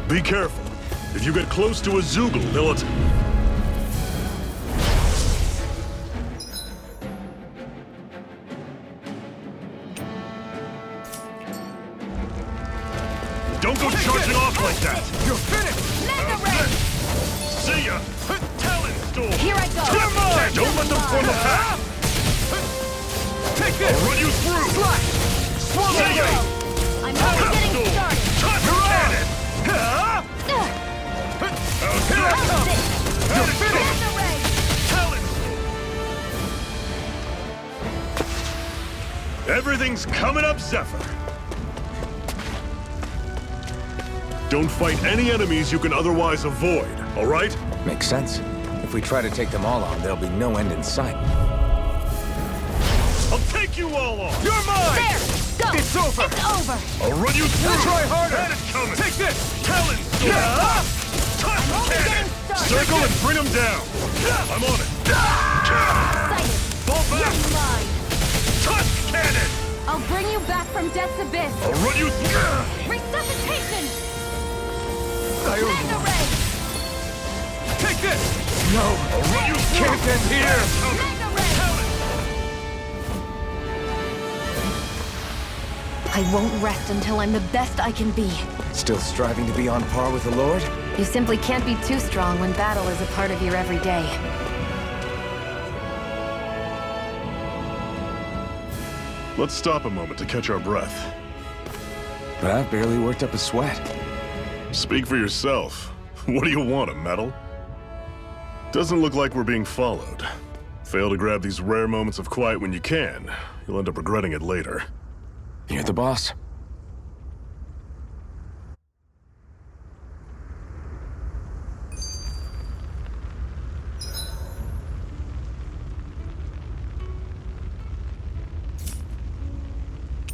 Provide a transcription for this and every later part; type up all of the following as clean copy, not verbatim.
Be careful. If you get close to a Zoogle, they'll Don't go charging off like that! You're finished! Mega Ray! See ya! Talon Storm! Here I go! Don't let them form a path! Take this! I'll run you through! Slash! Swallow See ya! Ray! I'm only getting Storm! started! Touch You're on! cannon! Here I come! You're finished! Mega Ray! Talon Storm! Everything's coming up, Zephyr! Don't fight any enemies you can otherwise avoid, all right? Makes sense. If we try to take them all on, there'll be no end in sight. I'll take you all on! You're mine! There! Go! It's over! It's over! I'll run you through! Try harder! And it's coming! Take this! Talon Storm! Touch only cannon! getting started. Circle and bring them down! I'm on it! Excited! Fall back! You're mine! Touch cannon! I'll bring you back from Death's Abyss! I'll run you through! Resuscitation! I owe Mega you. Ray! Take this! No! I'll run you through! Can't end here! Mega Ray! I won't rest until I'm the best I can be. Still striving to be on par with the Lord? You simply can't be too strong when battle is a part of your everyday. Let's stop a moment to catch our breath. But I've barely worked up a sweat. Speak for yourself. What do you want, a medal? Doesn't look like we're being followed. Fail to grab these rare moments of quiet when you can. You'll end up regretting it later. You're the boss.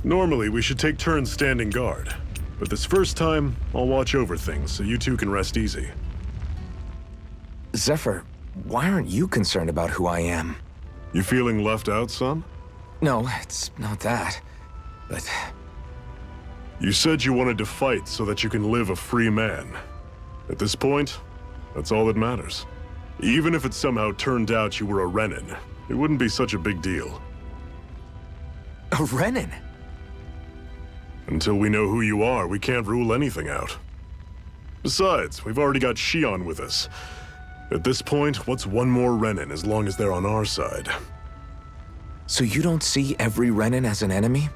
Normally, we should take turns standing guard. But this first time, I'll watch over things so you two can rest easy. Zephyr, why aren't you concerned about who I am? You feeling left out, son? No, it's not that. But You said you wanted to fight so that you can live a free man. At this point, that's all that matters. Even if it somehow turned out you were a Renin, it wouldn't be such a big deal. a Renin? Until we know who you are, we can't rule anything out. Besides, we've already got Shionne with us. At this point, what's one more Renin as long as they're on our side? So you don't see every Renin as an enemy?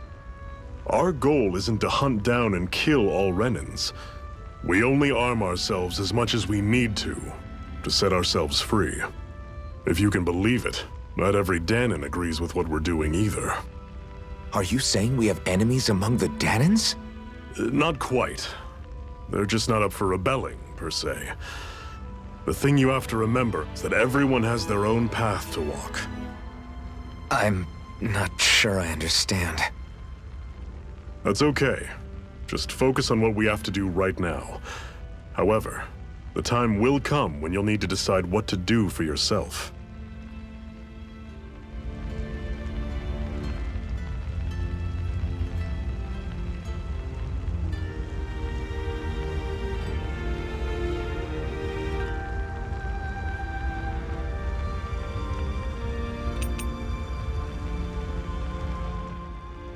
Our goal isn't to hunt down and kill all Renins. We only arm ourselves as much as we need to set ourselves free. If you can believe it, not every Dahnan agrees with what we're doing either. Are you saying we have enemies among the Dahnans? Not quite. They're just not up for rebelling, per se. The thing you have to remember is that everyone has their own path to walk. I'm not sure I understand. That's okay. Just focus on what we have to do right now. However, the time will come when you'll need to decide what to do for yourself.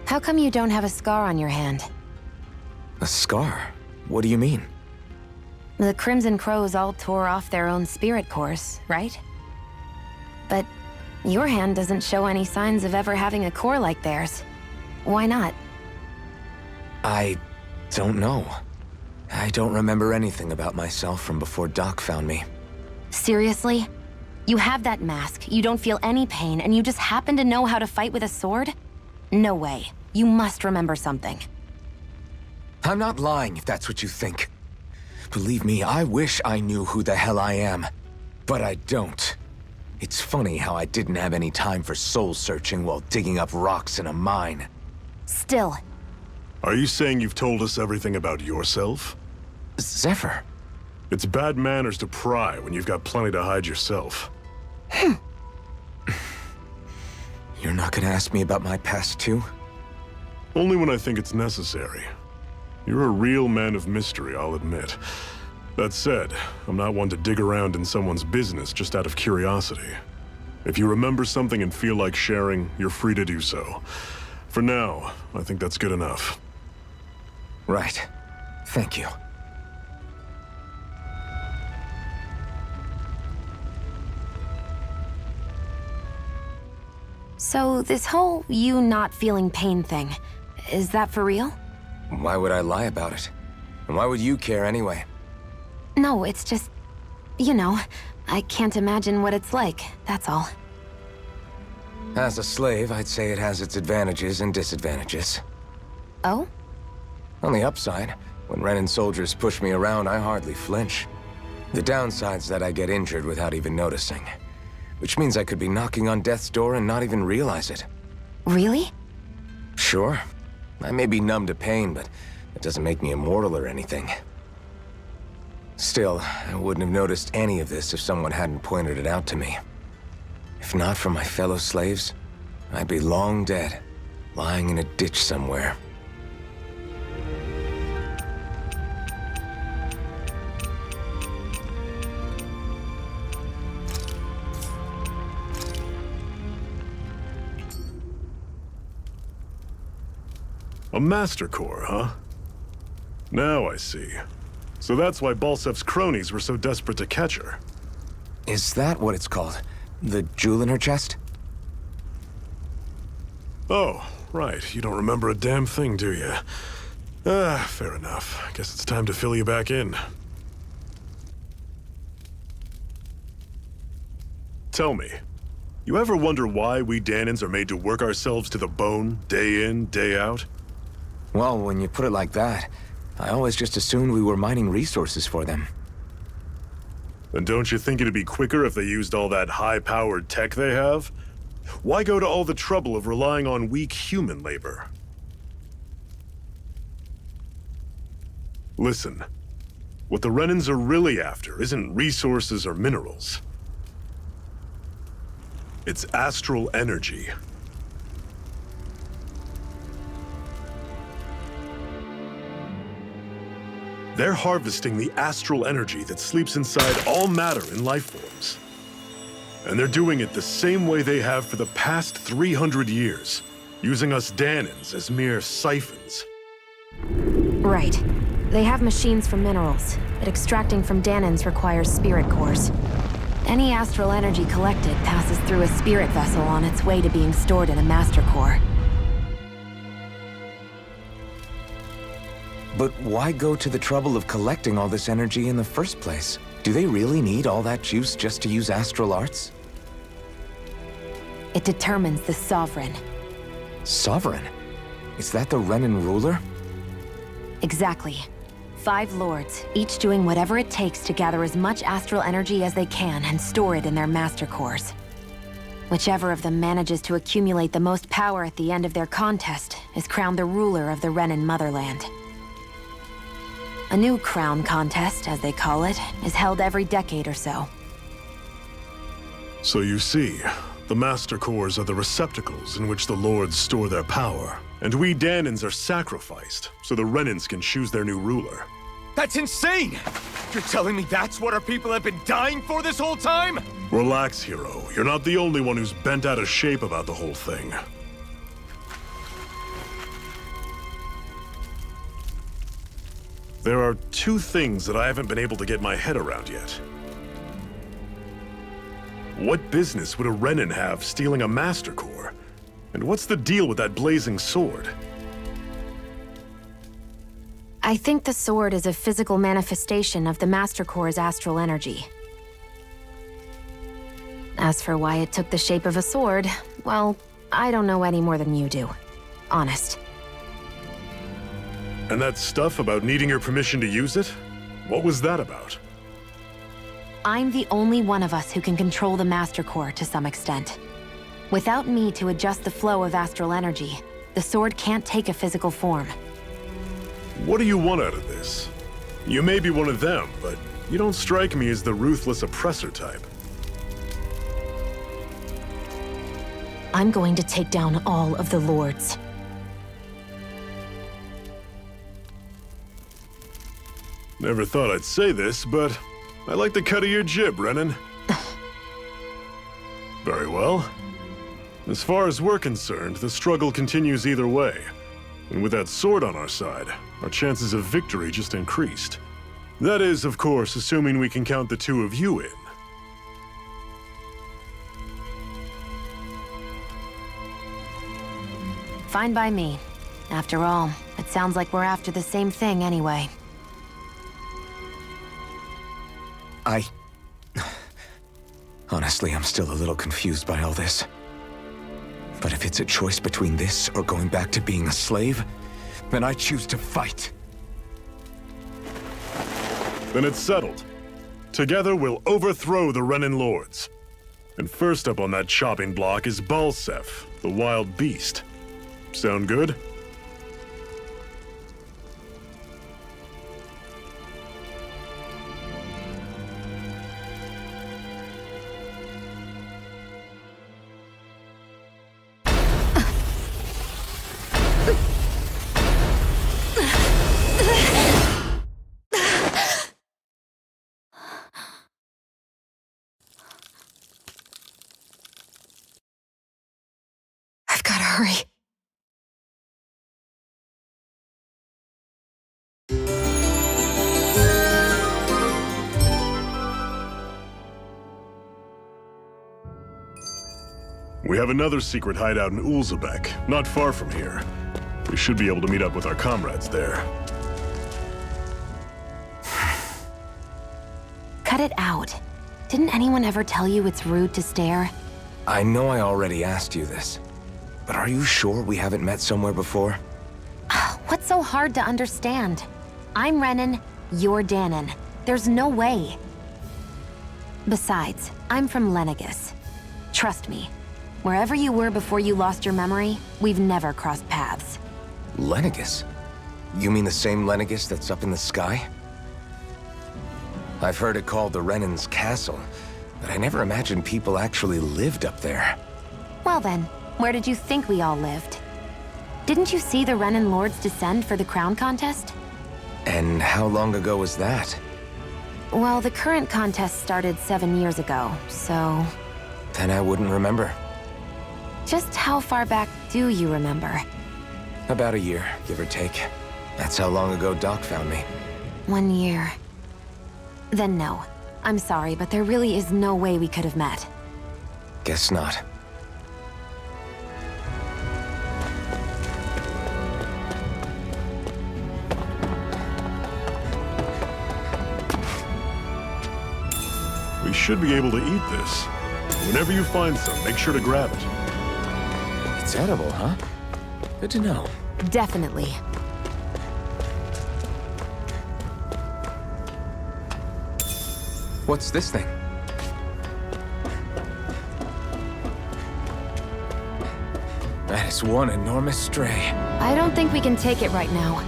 How come you don't have a scar on your hand? A scar? What do you mean? The Crimson Crows all tore off their own spirit cores, right? But your hand doesn't show any signs of ever having a core like theirs. Why not? I don't know. I don't remember anything about myself from before Doc found me. Seriously? You have that mask, you don't feel any pain, and you just happen to know how to fight with a sword? No way. You must remember something. I'm not lying if that's what you think. Believe me, I wish I knew who the hell I am. But I don't. It's funny how I didn't have any time for soul-searching while digging up rocks in a mine. Still, Are you saying you've told us everything about yourself? Zephyr, It's bad manners to pry when you've got plenty to hide yourself. you're not gonna ask me about my past too? Only when I think it's necessary. You're a real man of mystery, I'll admit. That said, I'm not one to dig around in someone's business just out of curiosity. If you remember something and feel like sharing, you're free to do so. For now, I think that's good enough. Right. Thank you. So this whole you not feeling pain thing, is that for real? Why would I lie about it? And why would you care anyway? No, it's just, you know, I can't imagine what it's like, that's all. As a slave, I'd say it has its advantages and disadvantages. Oh? On the upside, when Renan soldiers push me around, I hardly flinch. The downside's that I get injured without even noticing. Which means I could be knocking on death's door and not even realize it. Really? Sure. I may be numb to pain, but it doesn't make me immortal or anything. Still, I wouldn't have noticed any of this if someone hadn't pointed it out to me. If not for my fellow slaves, I'd be long dead, lying in a ditch somewhere. A Master Core, huh? Now I see. So that's why Balsef's cronies were so desperate to catch her. Is that what it's called? The jewel in her chest? Oh, right. You don't remember a damn thing, do you? Fair enough. Guess it's time to fill you back in. Tell me, you ever wonder why we Dahnans are made to work ourselves to the bone, day in, day out? Well, when you put it like that, I always just assumed we were mining resources for them. Then don't you think it'd be quicker if they used all that high-powered tech they have? Why go to all the trouble of relying on weak human labor? Listen, what the Renans are really after isn't resources or minerals. It's astral energy. They're harvesting the astral energy that sleeps inside all matter in life forms. And they're doing it the same way they have for the past 300 years, using us Dahnans as mere siphons. Right. They have machines for minerals, but extracting from Dahnans requires spirit cores. Any astral energy collected passes through a spirit vessel on its way to being stored in a master core. But why go to the trouble of collecting all this energy in the first place? Do they really need all that juice just to use astral arts? It determines the Sovereign. Sovereign? Is that the Renan ruler? Exactly. 5 lords, each doing whatever it takes to gather as much astral energy as they can and store it in their master cores. Whichever of them manages to accumulate the most power at the end of their contest is crowned the ruler of the Renan motherland. A new crown contest, as they call it, is held every decade or so. So you see, the Master Cores are the receptacles in which the Lords store their power. And we Dahnans are sacrificed, so the Renans can choose their new ruler. That's insane! You're telling me that's what our people have been dying for this whole time? Relax, hero. You're not the only one who's bent out of shape about the whole thing. There are 2 things that I haven't been able to get my head around yet. What business would a Renan have stealing a Master Core? And what's the deal with that blazing sword? I think the sword is a physical manifestation of the Master Core's astral energy. As for why it took the shape of a sword, well, I don't know any more than you do. Honest. And that stuff about needing your permission to use it? What was that about? I'm the only one of us who can control the Master Core to some extent. Without me to adjust the flow of astral energy, the sword can't take a physical form. What do you want out of this? You may be one of them, but you don't strike me as the ruthless oppressor type. I'm going to take down all of the lords. Never thought I'd say this, but I like the cut of your jib, Renan. Very well. As far as we're concerned, the struggle continues either way. And with that sword on our side, our chances of victory just increased. That is, of course, assuming we can count the two of you in. Fine by me. After all, it sounds like we're after the same thing anyway. Honestly, I'm still a little confused by all this. But if it's a choice between this or going back to being a slave, then I choose to fight. Then it's settled. Together, we'll overthrow the Renan lords. And first up on that chopping block is Balseph, the wild beast. Sound good? I've gotta hurry. We have another secret hideout in Ulzebek, not far from here. We should be able to meet up with our comrades there. Cut it out. Didn't anyone ever tell you it's rude to stare? I know I already asked you this, but are you sure we haven't met somewhere before? What's so hard to understand? I'm Renan, you're Dahna. There's no way. Besides, I'm from Lenegis. Trust me, wherever you were before you lost your memory, we've never crossed paths. Lenegis? You mean the same Lenegis that's up in the sky? I've heard it called the Renan's Castle, but I never imagined people actually lived up there. Well then, where did you think we all lived? Didn't you see the Renan lords descend for the crown contest? And how long ago was that? Well, the current contest started 7 years ago, so... Then I wouldn't remember. Just how far back do you remember? About a year, give or take. That's how long ago Doc found me. 1 year. Then no. I'm sorry, but there really is no way we could have met. Guess not. We should be able to eat this. Whenever you find some, make sure to grab it. It's edible, huh? Good to know. Definitely. What's this thing? That is one enormous stray. I don't think we can take it right now.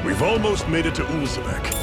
We've almost made it to Ulzebek.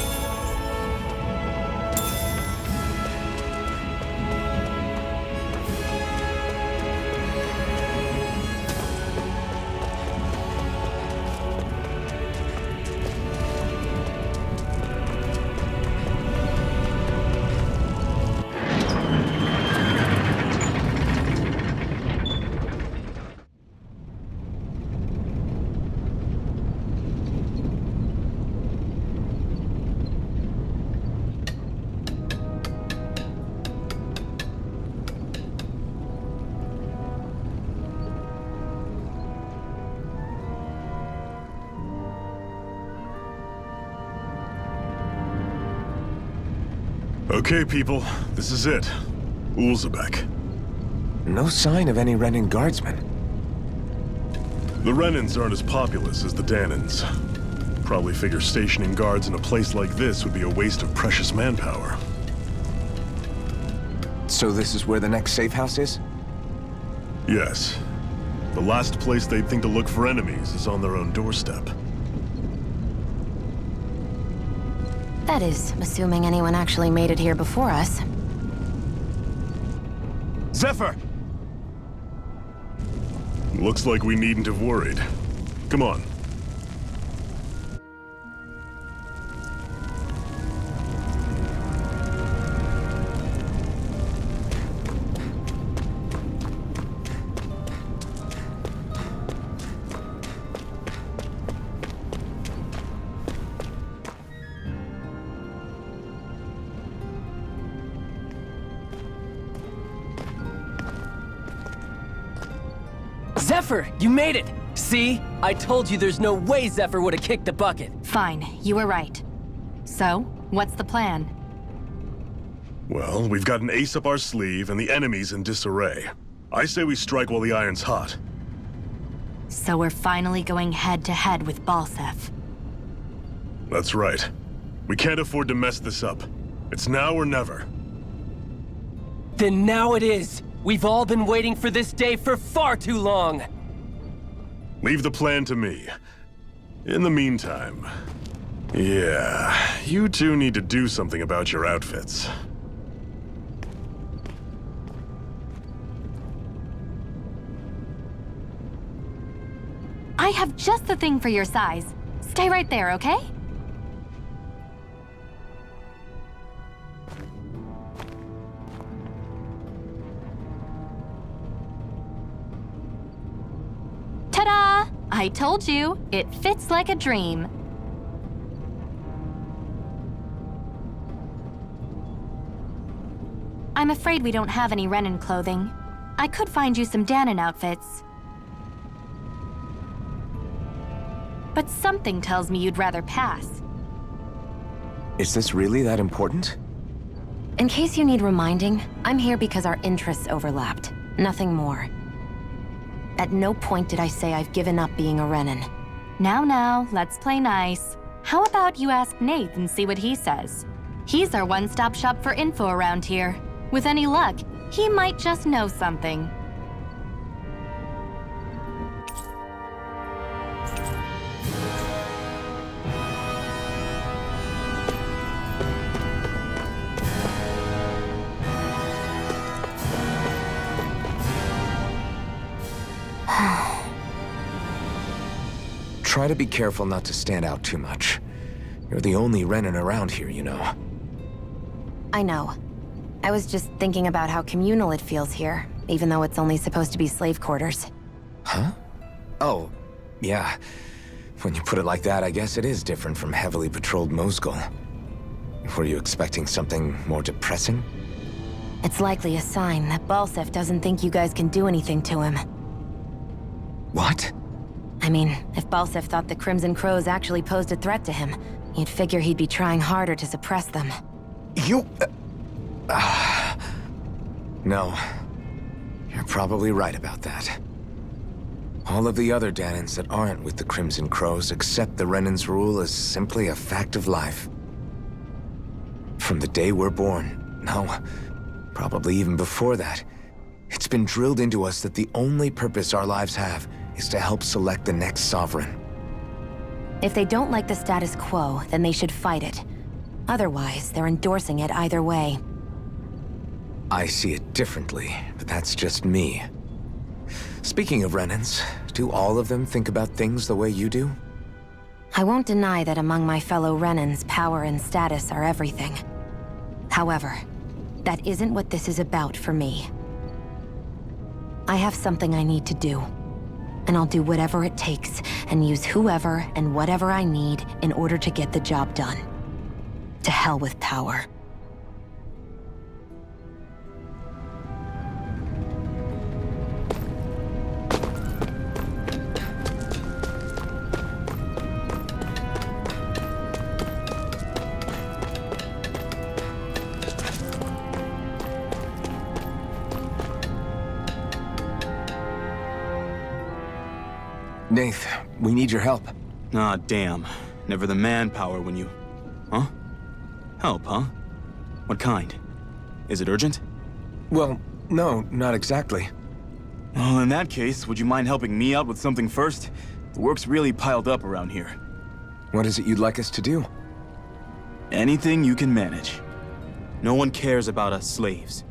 Okay, people, this is it. Ulzebek. No sign of any Renan guardsmen. The Renans aren't as populous as the Dahnans. Probably figure stationing guards in a place like this would be a waste of precious manpower. So this is where the next safe house is? Yes. The last place they'd think to look for enemies is on their own doorstep. That is, assuming anyone actually made it here before us. Zephyr! Looks like we needn't have worried. Come on. Zephyr, you made it! See? I told you there's no way Zephyr would have kicked the bucket. Fine, you were right. So, what's the plan? Well, we've got an ace up our sleeve and the enemy's in disarray. I say we strike while the iron's hot. So we're finally going head-to-head with Balseph. That's right. We can't afford to mess this up. It's now or never. Then now it is! We've all been waiting for this day for far too long! Leave the plan to me. In the meantime... Yeah, you two need to do something about your outfits. I have just the thing for your size. Stay right there, okay? Ta-da! I told you, it fits like a dream. I'm afraid we don't have any Renan clothing. I could find you some Dahna outfits. But something tells me you'd rather pass. Is this really that important? In case you need reminding, I'm here because our interests overlapped. Nothing more. At no point did I say I've given up being a Renan. Now, let's play nice. How about you ask Nath and see what he says? He's our one-stop shop for info around here. With any luck, he might just know something. Try to be careful not to stand out too much. You're the only Renan around here, you know. I know. I was just thinking about how communal it feels here, even though it's only supposed to be slave quarters. Huh? Oh, yeah. When you put it like that, I guess it is different from heavily patrolled Mosgul. Were you expecting something more depressing? It's likely a sign that Balseph doesn't think you guys can do anything to him. What? I mean, if Balseph thought the Crimson Crows actually posed a threat to him, you'd figure he'd be trying harder to suppress them. You... No. You're probably right about that. All of the other Dahnans that aren't with the Crimson Crows accept the Renan's rule as simply a fact of life. From the day we're born, no, probably even before that, it's been drilled into us that the only purpose our lives have is to help select the next sovereign. If they don't like the status quo, then they should fight it. Otherwise, they're endorsing it either way. I see it differently, but that's just me. Speaking of Renans, do all of them think about things the way you do? I won't deny that among my fellow Renans, power and status are everything. However, that isn't what this is about for me. I have something I need to do. And I'll do whatever it takes, and use whoever and whatever I need in order to get the job done. To hell with power. Nath, we need your help. Ah, damn. Never the manpower when you... Huh? Help, huh? What kind? Is it urgent? Well, no, not exactly. Well, in that case, would you mind helping me out with something first? The work's really piled up around here. What is it you'd like us to do? Anything you can manage. No one cares about us slaves.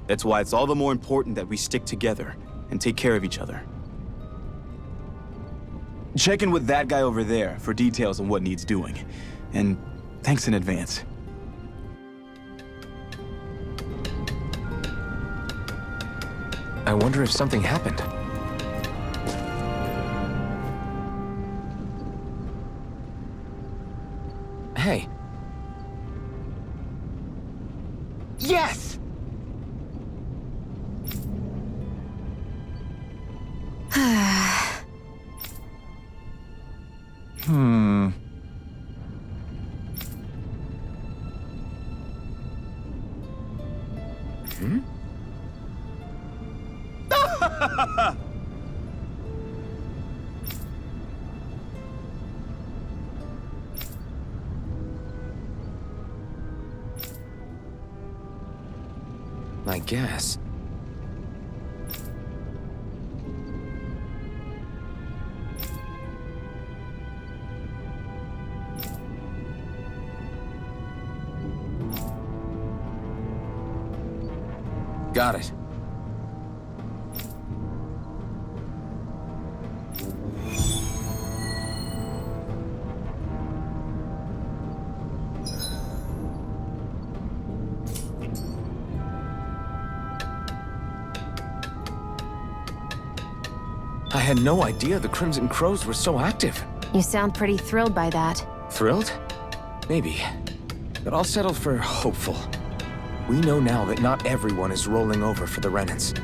That's why it's all the more important that we stick together and take care of each other. Check in with that guy over there for details on what needs doing. And thanks in advance. I wonder if something happened. Hey. Yes! I guess. Got it. I had no idea the Crimson Crows were so active. You sound pretty thrilled by that. Thrilled? Maybe. But I'll settle for hopeful. We know now that not everyone is rolling over for the Renans.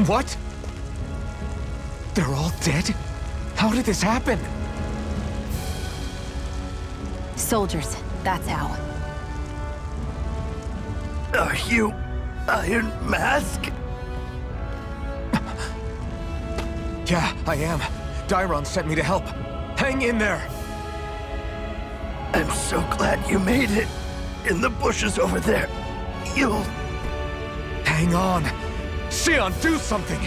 What? They're all dead? How did this happen? Soldiers, that's how. Are you Iron Mask? Yeah, I am. Dairon sent me to help. Hang in there! I'm so glad you made it. In the bushes over there. You'll... Hang on! Shionne, do something!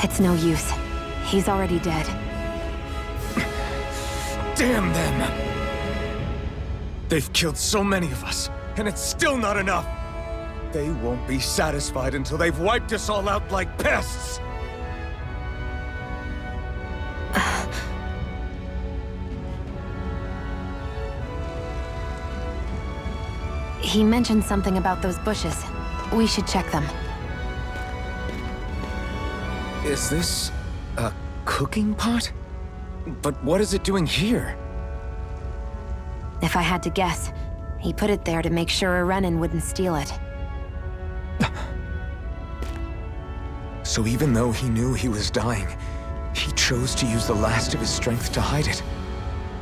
It's no use. He's already dead. Damn them! They've killed so many of us, and it's still not enough! They won't be satisfied until they've wiped us all out like pests! He mentioned something about those bushes. We should check them. Is this a cooking pot? But what is it doing here? If I had to guess, he put it there to make sure a Renan wouldn't steal it. So even though he knew he was dying, he chose to use the last of his strength to hide it,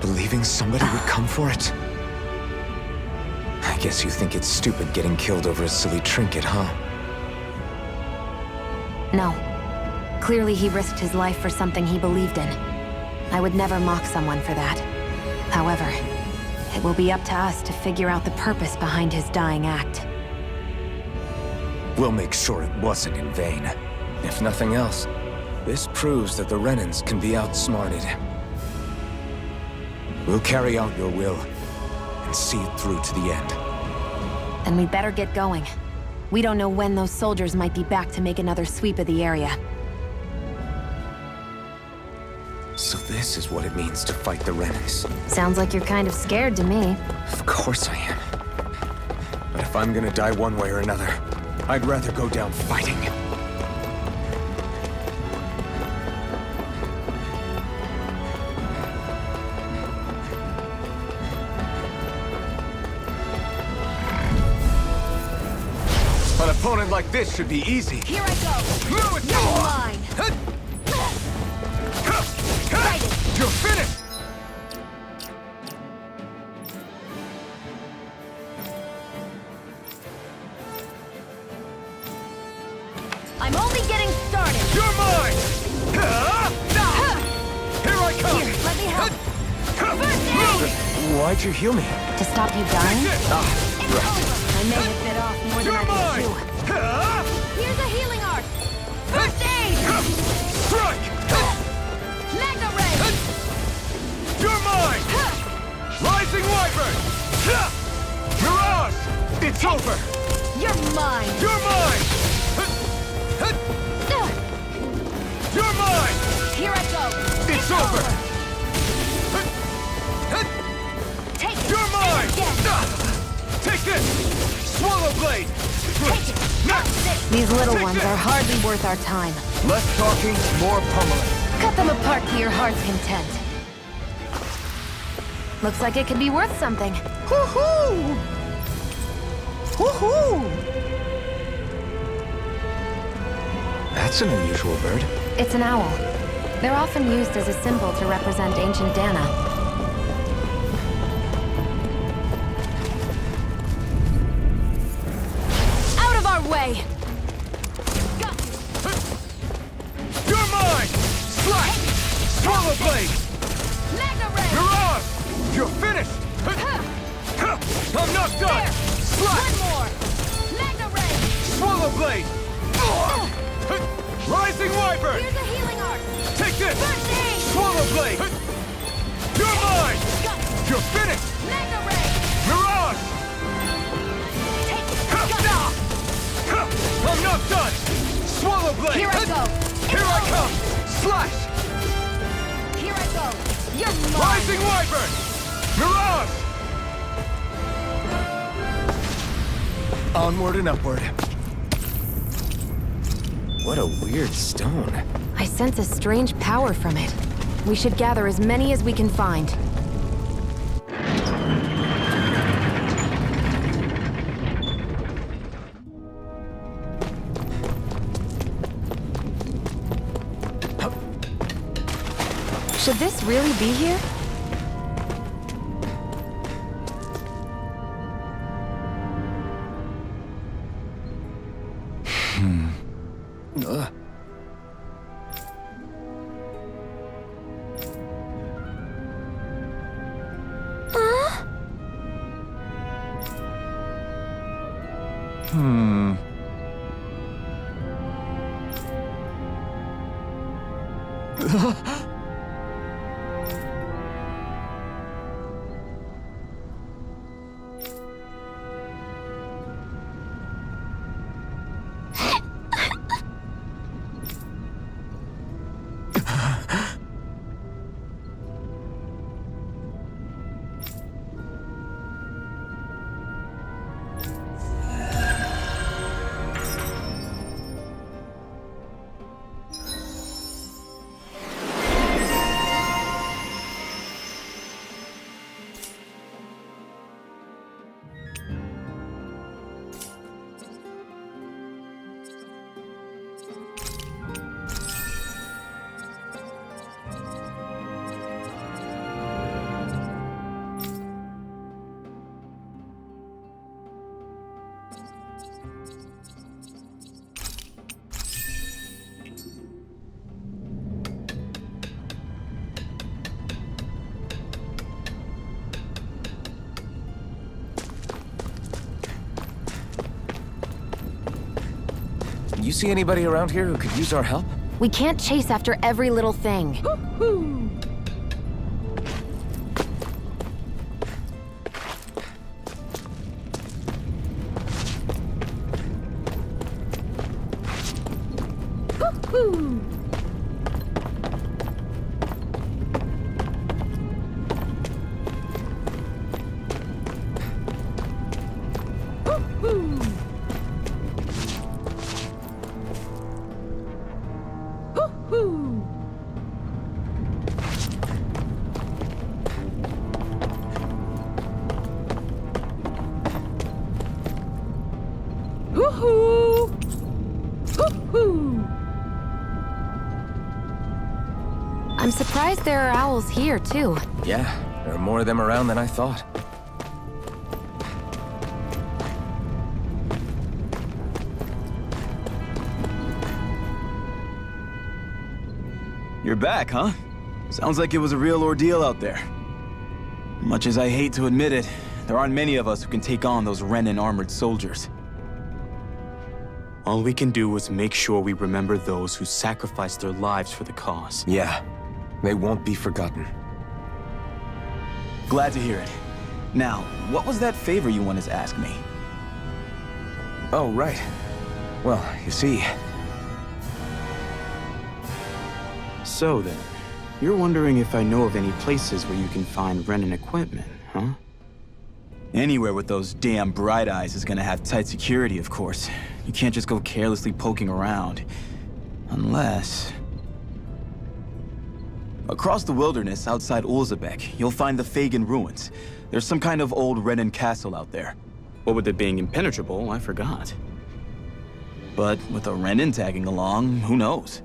believing somebody would come for it. I guess you think it's stupid getting killed over a silly trinket, huh? No. Clearly he risked his life for something he believed in. I would never mock someone for that. However, it will be up to us to figure out the purpose behind his dying act. We'll make sure it wasn't in vain. If nothing else, this proves that the Renans can be outsmarted. We'll carry out your will, and see it through to the end. Then we'd better get going. We don't know when those soldiers might be back to make another sweep of the area. So this is what it means to fight the Renans. Sounds like you're kind of scared to me. Of course I am. But if I'm gonna die one way or another, I'd rather go down fighting. An opponent like this should be easy. Here I go! Move it! You're mine! Fight it! You're finished! I'm only getting started! You're mine! Here I come! Here, let me help! First aid! Why'd you heal me? To stop you dying? Right. I may have bit off more than You're I mine! could chew. Here's a healing art! First aid! Strike! Magna Ray! You're mine! Rising Wyvern! Mirage! It's over! You're mine! You're mine! You're mine! Here I go! It's over! Take it! You're mine! Again. Take this! Swallow Blade! Take it! Next! These little Take ones this! are hardly worth our time. Less talking, more pummeling. Cut them apart to your heart's content. Looks like it could be worth something. Woohoo! Woohoo! That's an unusual bird. It's an owl. They're often used as a symbol to represent ancient Dahna. Out of our way! Got you! You're mine! Slash! Swallow Blade! Magna Ray! Mirage! You're finished! I'm not done! There! Slash! One more! Magna Ray! Swallow Blade! Rising Wyvern! Here's a healing art! Take this! First aid! Swallow Blade! You're mine! Got you! You're finished! Magna Ray! Mirage! Take it! Got you! I'm not done! Swallow Blade! Here I go! Here I come! Slash! Here I go! You're mine! Rising Wyvern! Mirage! Onward and upward. What a weird stone. I sense a strange power from it. We should gather as many as we can find. Should this really be here? you see anybody around here who could use our help? We can't chase after every little thing. I'm surprised there are owls here, too. Yeah, there are more of them around than I thought. You're back, huh? Sounds like it was a real ordeal out there. Much as I hate to admit it, there aren't many of us who can take on those Renan armored soldiers. All we can do is make sure we remember those who sacrificed their lives for the cause. Yeah, they won't be forgotten. Glad to hear it. Now, what was that favor you wanted to ask me? Oh, right. Well, you see... So then, you're wondering if I know of any places where you can find Renan equipment, huh? Anywhere with those damn bright eyes is gonna have tight security, of course. You can't just go carelessly poking around. Unless... Across the wilderness outside Ulzebek, you'll find the Fagan ruins. There's some kind of old Renan castle out there. What with it being impenetrable, I forgot. But with a Renan tagging along, who knows?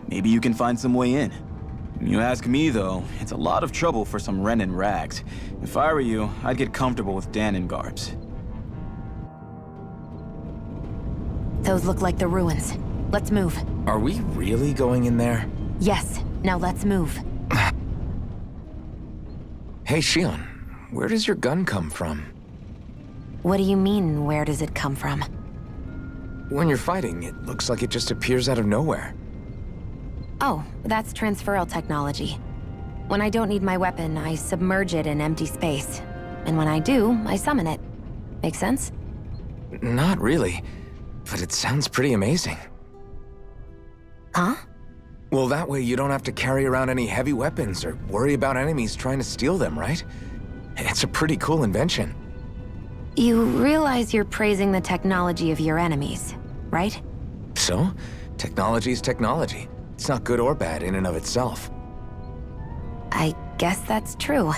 Maybe you can find some way in. You ask me, though, it's a lot of trouble for some Renan rags. If I were you, I'd get comfortable with Dahnan garbs. Those look like the ruins. Let's move. Are we really going in there? Yes, now let's move. Hey, Shionne, where does your gun come from? What do you mean, where does it come from? When you're fighting, it looks like it just appears out of nowhere. Oh, that's transferal technology. When I don't need my weapon, I submerge it in empty space. And when I do, I summon it. Make sense? Not really, but it sounds pretty amazing. Huh? Well, that way you don't have to carry around any heavy weapons or worry about enemies trying to steal them, right? It's a pretty cool invention. You realize you're praising the technology of your enemies, right? So, technology's technology. It's not good or bad in and of itself. I guess that's true.